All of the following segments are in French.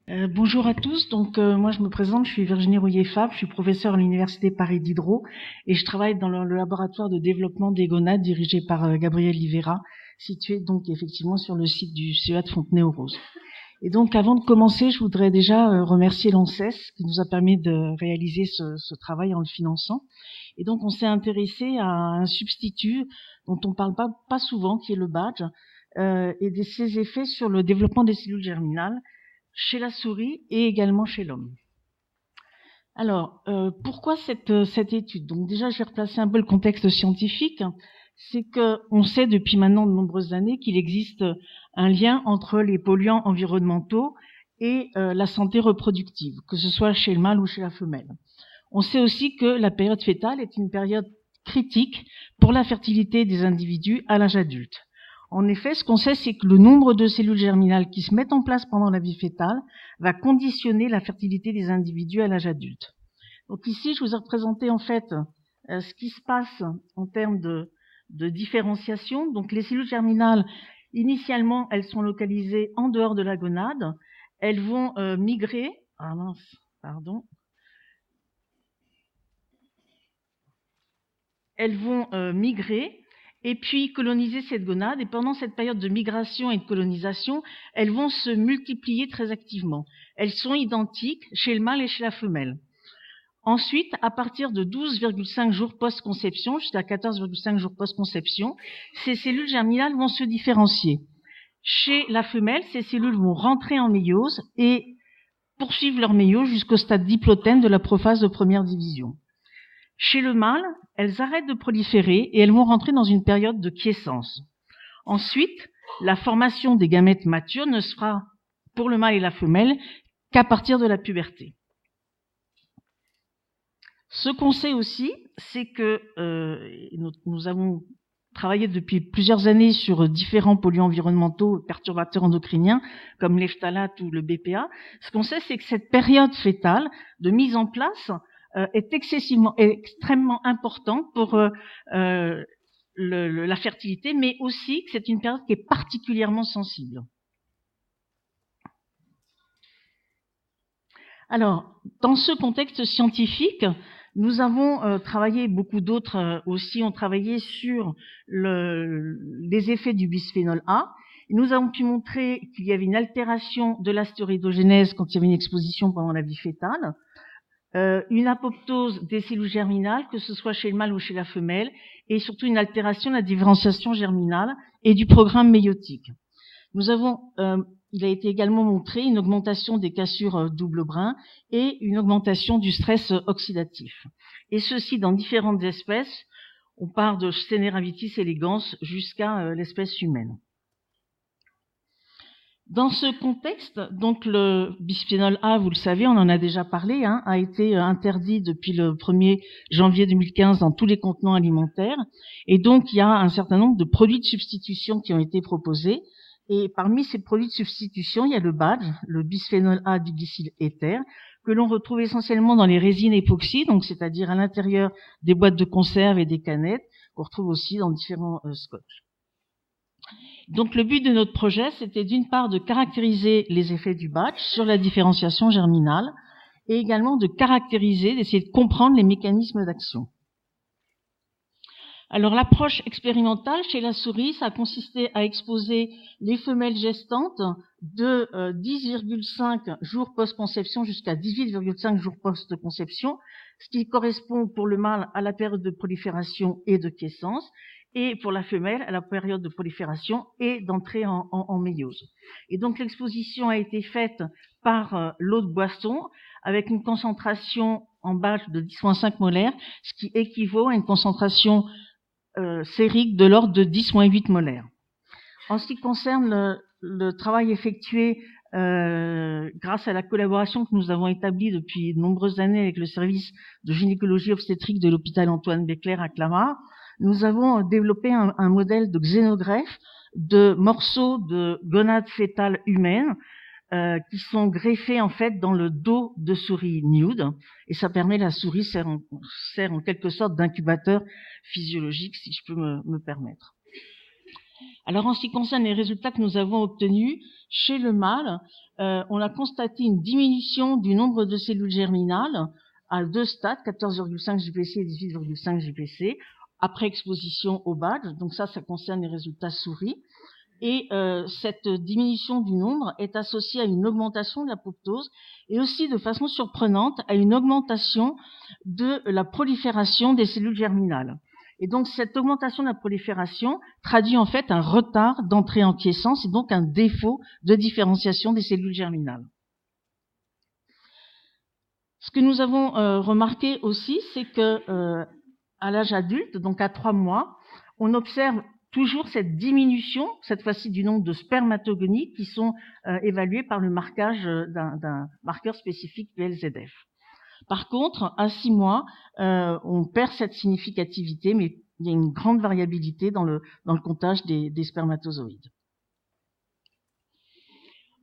Bonjour à tous. Moi je me présente, je suis Virginie Rouillet-Fabre, je suis professeure à l'université Paris Diderot et je travaille dans le laboratoire de développement des gonades dirigé par Gabriel Livera, situé donc effectivement sur le site du CEA de Fontenay-aux-Roses. Et donc avant de commencer, je voudrais déjà remercier l'ANSES qui nous a permis de réaliser ce travail en le finançant. Et donc on s'est intéressé à un substitut dont on parle pas souvent, qui est le badge, et de ses effets sur le développement des cellules germinales chez la souris et également chez l'homme. Alors, pourquoi cette étude? Donc déjà, je vais replacer un peu le contexte scientifique. C'est qu'on sait depuis maintenant de nombreuses années qu'il existe un lien entre les polluants environnementaux et la santé reproductive, que ce soit chez le mâle ou chez la femelle. On sait aussi que la période fœtale est une période critique pour la fertilité des individus à l'âge adulte. En effet, ce qu'on sait, c'est que le nombre de cellules germinales qui se mettent en place pendant la vie fœtale va conditionner la fertilité des individus à l'âge adulte. Donc ici, je vous ai représenté en fait ce qui se passe en termes de différenciation. Donc les cellules germinales, initialement, elles sont localisées en dehors de la gonade. Elles vont migrer. Ah mince, pardon. Elles vont migrer et puis coloniser cette gonade. Et pendant cette période de migration et de colonisation, elles vont se multiplier très activement. Elles sont identiques chez le mâle et chez la femelle. Ensuite, à partir de 12,5 jours post-conception jusqu'à 14,5 jours post-conception, ces cellules germinales vont se différencier. Chez la femelle, ces cellules vont rentrer en méiose et poursuivre leur méiose jusqu'au stade diplotène de la prophase de première division. Chez le mâle, elles arrêtent de proliférer et elles vont rentrer dans une période de quiescence. Ensuite, la formation des gamètes matures ne se fera pour le mâle et la femelle qu'à partir de la puberté. Ce qu'on sait aussi, c'est que nous avons travaillé depuis plusieurs années sur différents polluants environnementaux perturbateurs endocriniens, comme les phtalates ou le BPA. Ce qu'on sait, c'est que cette période fœtale de mise en place est extrêmement importante pour la fertilité, mais aussi que c'est une période qui est particulièrement sensible. Alors, dans ce contexte scientifique, nous avons travaillé, beaucoup d'autres aussi ont travaillé sur les effets du bisphénol A. Et nous avons pu montrer qu'il y avait une altération de la stéroïdogénèse quand il y avait une exposition pendant la vie fœtale, une apoptose des cellules germinales, que ce soit chez le mâle ou chez la femelle, et surtout une altération de la différenciation germinale et du programme méiotique. Nous avons, il a été également montré une augmentation des cassures double brin et une augmentation du stress oxydatif. Et ceci dans différentes espèces. On part de Caenorhabditis elegans jusqu'à l'espèce humaine. Dans ce contexte, donc le bisphénol A, vous le savez, on en a déjà parlé, a été interdit depuis le 1er janvier 2015 dans tous les contenants alimentaires. Et donc, il y a un certain nombre de produits de substitution qui ont été proposés. Et parmi ces produits de substitution, il y a le badge, le bisphénol A du glycyle éther, que l'on retrouve essentiellement dans les résines époxy, donc c'est-à-dire à l'intérieur des boîtes de conserve et des canettes, qu'on retrouve aussi dans différents scotch. Donc le but de notre projet, c'était d'une part de caractériser les effets du badge sur la différenciation germinale et également de caractériser, d'essayer de comprendre les mécanismes d'action. Alors l'approche expérimentale chez la souris, ça a consisté à exposer les femelles gestantes de 10,5 jours post-conception jusqu'à 18,5 jours post-conception, ce qui correspond pour le mâle à la période de prolifération et de quiescence, et pour la femelle à la période de prolifération et d'entrée en méiose. Et donc l'exposition a été faite par l'eau de boisson avec une concentration en badge de 10,5 molaires, ce qui équivaut à une concentration sérique de l'ordre de 10-8 molaires. En ce qui concerne le travail effectué grâce à la collaboration que nous avons établie depuis de nombreuses années avec le service de gynécologie obstétrique de l'hôpital Antoine Béclair à Clamart, nous avons développé un modèle de xénogreffe de morceaux de gonades fœtales humaines qui sont greffés en fait dans le dos de souris nude, et ça permet, la souris sert en quelque sorte d'incubateur physiologique, si je peux me permettre. Alors, en ce qui concerne les résultats que nous avons obtenus, chez le mâle, on a constaté une diminution du nombre de cellules germinales à 2 stades, 14,5 JPC et 18,5 JPC, après exposition au badge. Donc ça concerne les résultats souris. Et cette diminution du nombre est associée à une augmentation de l'apoptose et aussi, de façon surprenante, à une augmentation de la prolifération des cellules germinales. Et donc, cette augmentation de la prolifération traduit en fait un retard d'entrée en quiescence et donc un défaut de différenciation des cellules germinales. Ce que nous avons remarqué aussi, c'est que à l'âge adulte, donc à 3 mois, on observe toujours cette diminution, cette fois-ci du nombre de spermatogonies qui sont évaluées par le marquage d'un marqueur spécifique VLZF. Par contre, à 6 mois, on perd cette significativité, mais il y a une grande variabilité dans le comptage des spermatozoïdes.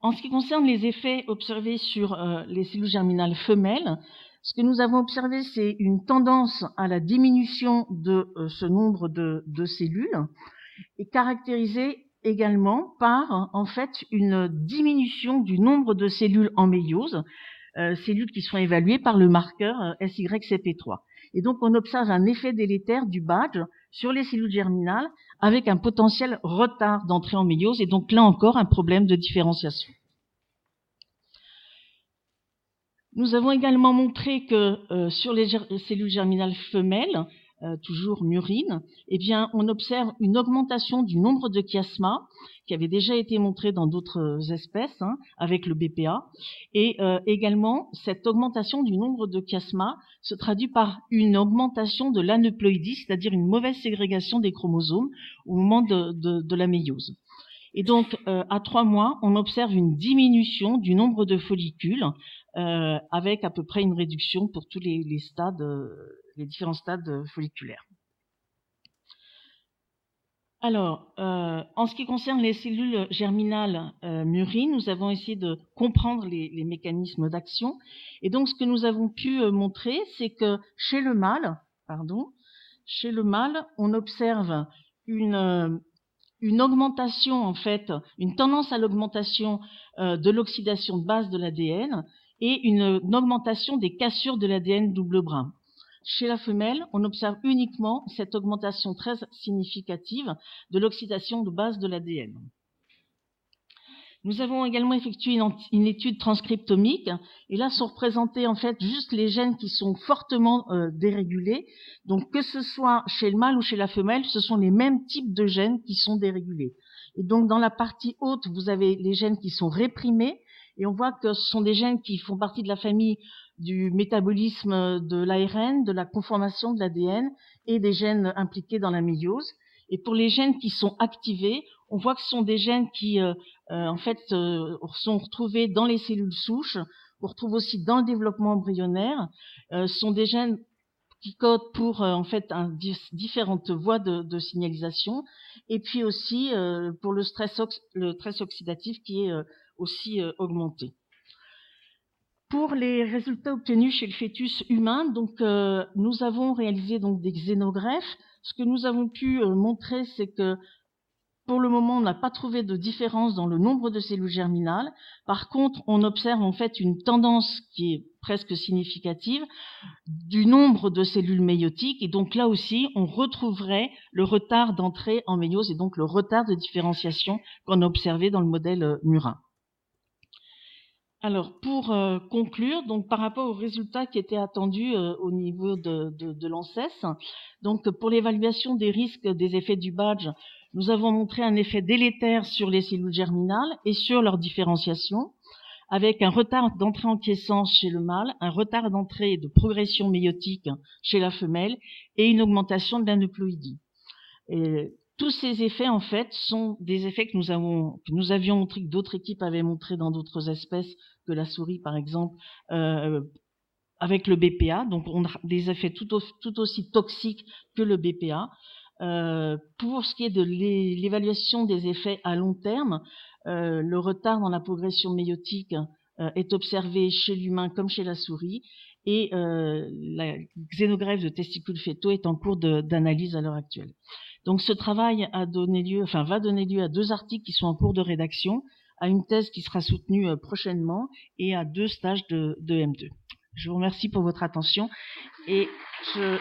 En ce qui concerne les effets observés sur les cellules germinales femelles, ce que nous avons observé, c'est une tendance à la diminution de ce nombre de cellules et caractérisée également par en fait une diminution du nombre de cellules en méiose, cellules qui sont évaluées par le marqueur SYCP3. Et donc on observe un effet délétère du badge sur les cellules germinales avec un potentiel retard d'entrée en méiose et donc là encore un problème de différenciation. Nous avons également montré que sur les cellules germinales femelles, toujours murines, eh bien, on observe une augmentation du nombre de chiasmas qui avait déjà été montré dans d'autres espèces, avec le BPA. Et également, cette augmentation du nombre de chiasmas se traduit par une augmentation de l'aneuploïdie, c'est-à-dire une mauvaise ségrégation des chromosomes au moment de la méiose. Et donc, à 3 mois, on observe une diminution du nombre de follicules avec à peu près une réduction pour tous les stades, les différents stades folliculaires. Alors, en ce qui concerne les cellules germinales mûries, nous avons essayé de comprendre les mécanismes d'action. Et donc, ce que nous avons pu montrer, c'est que chez le mâle, on observe une augmentation, en fait, une tendance à l'augmentation de l'oxydation de base de l'ADN et une augmentation des cassures de l'ADN double brun. Chez la femelle, on observe uniquement cette augmentation très significative de l'oxydation de base de l'ADN. Nous avons également effectué une étude transcriptomique, et là sont représentés en fait juste les gènes qui sont fortement dérégulés. Donc que ce soit chez le mâle ou chez la femelle, ce sont les mêmes types de gènes qui sont dérégulés. Et donc dans la partie haute, vous avez les gènes qui sont réprimés, et on voit que ce sont des gènes qui font partie de la famille du métabolisme de l'ARN, de la conformation de l'ADN et des gènes impliqués dans la méiose. Et pour les gènes qui sont activés, on voit que ce sont des gènes qui sont retrouvés dans les cellules souches, on retrouve aussi dans le développement embryonnaire. Ce sont des gènes qui codent pour différentes voies de signalisation, et puis aussi pour le stress oxydatif qui est aussi augmenté. Pour les résultats obtenus chez le fœtus humain, donc nous avons réalisé donc des xénogreffes. Ce que nous avons pu montrer, c'est que pour le moment, on n'a pas trouvé de différence dans le nombre de cellules germinales. Par contre, on observe en fait une tendance qui est presque significative du nombre de cellules méiotiques. Et donc là aussi, on retrouverait le retard d'entrée en méiose et donc le retard de différenciation qu'on a observé dans le modèle murin. Alors, pour conclure, donc par rapport aux résultats qui étaient attendus au niveau de l'ANSES, donc pour l'évaluation des risques des effets du badge, nous avons montré un effet délétère sur les cellules germinales et sur leur différenciation, avec un retard d'entrée en quiescence chez le mâle, un retard d'entrée et de progression méiotique chez la femelle et une augmentation de l'aneuploïdie. Tous ces effets, en fait, sont des effets que nous avions montré, que d'autres équipes avaient montré dans d'autres espèces, que la souris, par exemple, avec le BPA. Donc, on a des effets tout aussi toxiques que le BPA. Pour ce qui est de l'évaluation des effets à long terme, le retard dans la progression méiotique est observé chez l'humain comme chez la souris, et la xénogreffe de testicules fœtaux est en cours d'analyse à l'heure actuelle. Donc ce travail va donner lieu à 2 articles qui sont en cours de rédaction, à une thèse qui sera soutenue prochainement et à 2 stages de M2. Je vous remercie pour votre attention et je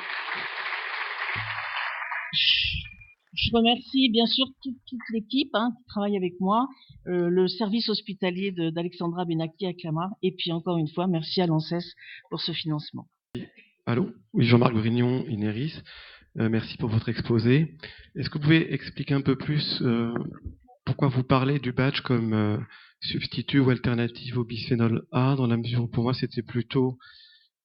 remercie bien sûr toute l'équipe qui travaille avec moi, le service hospitalier d'Alexandra Benaki à Clamart, et puis encore une fois, merci à l'ANSES pour ce financement. Allô? Oui, Jean-Marc Brignon, Ineris. Merci pour votre exposé. Est-ce que vous pouvez expliquer un peu plus pourquoi vous parlez du badge comme substitut ou alternative au bisphénol A, dans la mesure où pour moi c'était plutôt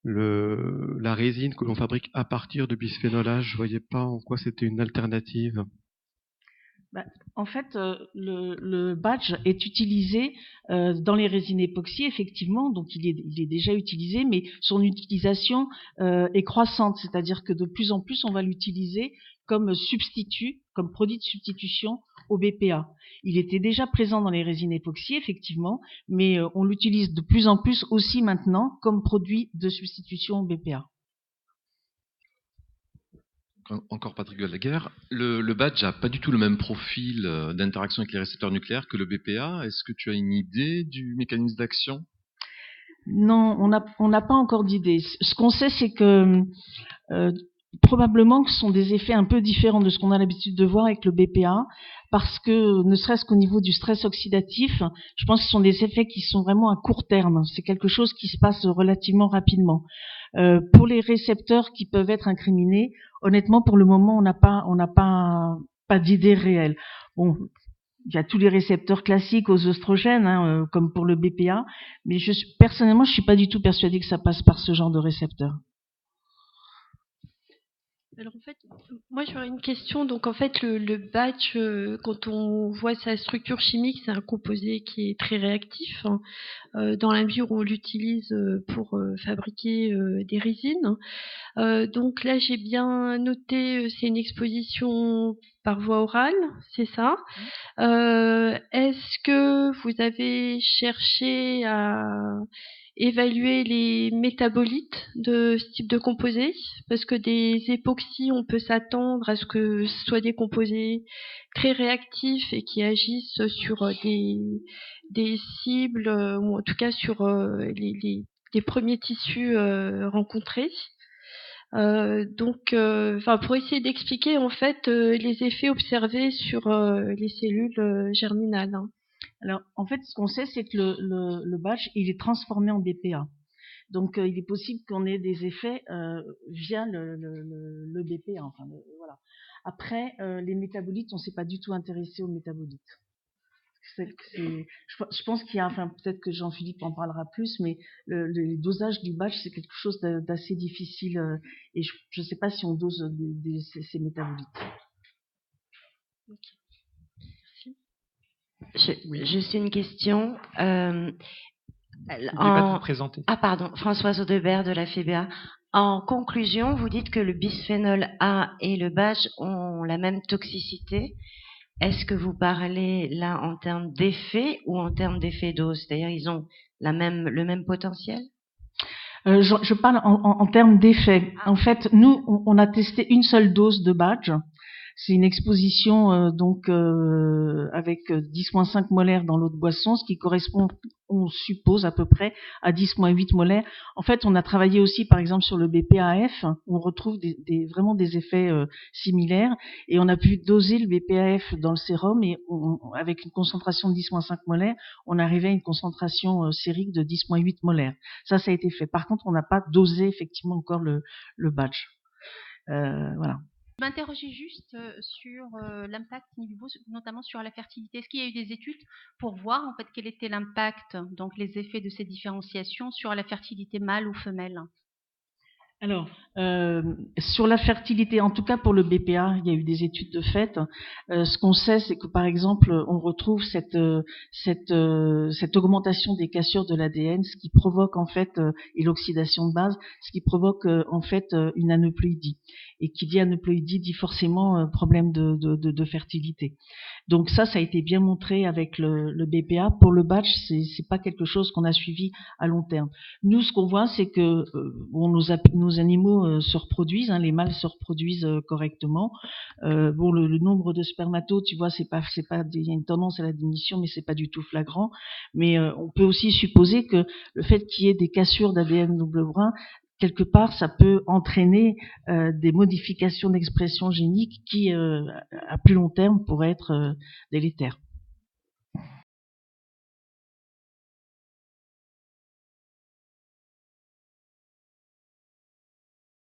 la résine que l'on fabrique à partir de bisphénol A. Je ne voyais pas en quoi c'était une alternative. En fait, le badge est utilisé dans les résines époxy, effectivement, donc il est déjà utilisé, mais son utilisation est croissante, c'est-à-dire que de plus en plus, on va l'utiliser comme substitut, comme produit de substitution au BPA. Il était déjà présent dans les résines époxy, effectivement, mais on l'utilise de plus en plus aussi maintenant comme produit de substitution au BPA. Encore Patrick Gallagher. Le badge n'a pas du tout le même profil d'interaction avec les récepteurs nucléaires que le BPA. Est-ce que tu as une idée du mécanisme d'action? Non, on n'a pas encore d'idée. Ce qu'on sait, c'est que probablement que ce sont des effets un peu différents de ce qu'on a l'habitude de voir avec le BPA, parce que ne serait-ce qu'au niveau du stress oxydatif, je pense que ce sont des effets qui sont vraiment à court terme. C'est quelque chose qui se passe relativement rapidement. Pour les récepteurs qui peuvent être incriminés, honnêtement, pour le moment, on n'a pas d'idée réelle. Bon, il y a tous les récepteurs classiques aux oestrogènes, comme pour le BPA, mais personnellement, je suis pas du tout persuadée que ça passe par ce genre de récepteurs. Alors en fait, moi j'aurais une question. Donc en fait, le badge, quand on voit sa structure chimique, c'est un composé qui est très réactif, dans la mesure où on l'utilise pour fabriquer des résines. Donc là, j'ai bien noté, c'est une exposition par voie orale, c'est ça. Est-ce que vous avez cherché à évaluer les métabolites de ce type de composés? Parce que des époxys, on peut s'attendre à ce que ce soit des composés très réactifs et qui agissent sur des cibles, ou en tout cas sur les premiers tissus rencontrés. Donc, pour essayer d'expliquer en fait les effets observés sur les cellules germinales. Alors, en fait, ce qu'on sait, c'est que le badge, il est transformé en BPA. Donc, il est possible qu'on ait des effets via le BPA. Voilà. Après, les métabolites, on ne s'est pas du tout intéressé aux métabolites. Je pense qu'il y a, peut-être que Jean-Philippe en parlera plus, mais le dosage du badge, c'est quelque chose d'assez difficile et je ne sais pas si on dose ces métabolites. Okay. Juste une question. Pardon, Françoise Audebert de la FEBA. En conclusion, vous dites que le bisphénol A et le badge ont la même toxicité. Est-ce que vous parlez là en termes d'effet ou en termes d'effet dose? C'est-à-dire ils ont le même potentiel? Je parle en termes d'effet. En fait, nous, on a testé une seule dose de badge. C'est une exposition avec 10-5 molaires dans l'eau de boisson, ce qui correspond, on suppose à peu près, à 10-8 molaires. En fait, on a travaillé aussi, par exemple, sur le BPAF. On retrouve vraiment des effets similaires, et on a pu doser le BPAF dans le sérum, et avec une concentration de 10-5 molaires, on arrivait à une concentration sérique de 10-8 molaires. Ça a été fait. Par contre, on n'a pas dosé effectivement encore le badge. Voilà. Je m'interrogeais juste sur l'impact in vivo, notamment sur la fertilité. Est-ce qu'il y a eu des études pour voir en fait quel était l'impact, donc les effets de ces différenciations sur la fertilité mâle ou femelle? Alors, sur la fertilité, en tout cas pour le BPA, il y a eu des études de fait. Ce qu'on sait, c'est que par exemple, on retrouve cette augmentation des cassures de l'ADN, ce qui provoque en fait, et l'oxydation de base, ce qui provoque en fait une aneuploïdie. Et qui dit aneuploïdie dit forcément problème de fertilité. Donc ça a été bien montré avec le BPA. Pour le badge, c'est pas quelque chose qu'on a suivi à long terme. Nous, ce qu'on voit, c'est que nous nos animaux se reproduisent, les mâles se reproduisent correctement. Bon, le nombre de spermato, tu vois, c'est pas, il y a une tendance à la diminution, mais c'est pas du tout flagrant. Mais on peut aussi supposer que le fait qu'il y ait des cassures d'ADN double brun, quelque part, ça peut entraîner des modifications d'expression génique qui, à plus long terme, pourraient être délétères.